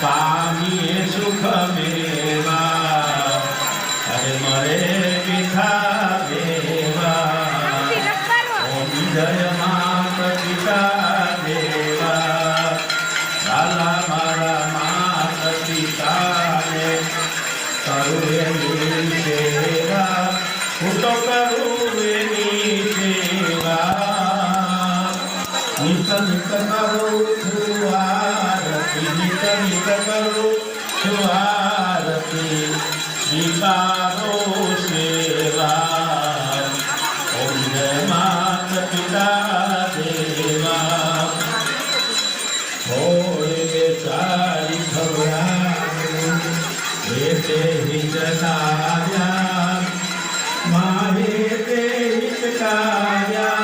પામીએ સુખ મેવા અરે મરે પિતા દેવા ઓમ જય માત પિતા દેવા લાલા મારા માત પિતાને કરું એની સેવા હું તો કરું એની સેવા નિત નિત કરું છું આરતી નિત નિત કરું છું આરતી સ્વીકારો સેવા ઓમ જય માત પિતા દેવા હોય બેચારી ખબરાયું તે હિતકાર્યા માહે તે હિતકાર્યા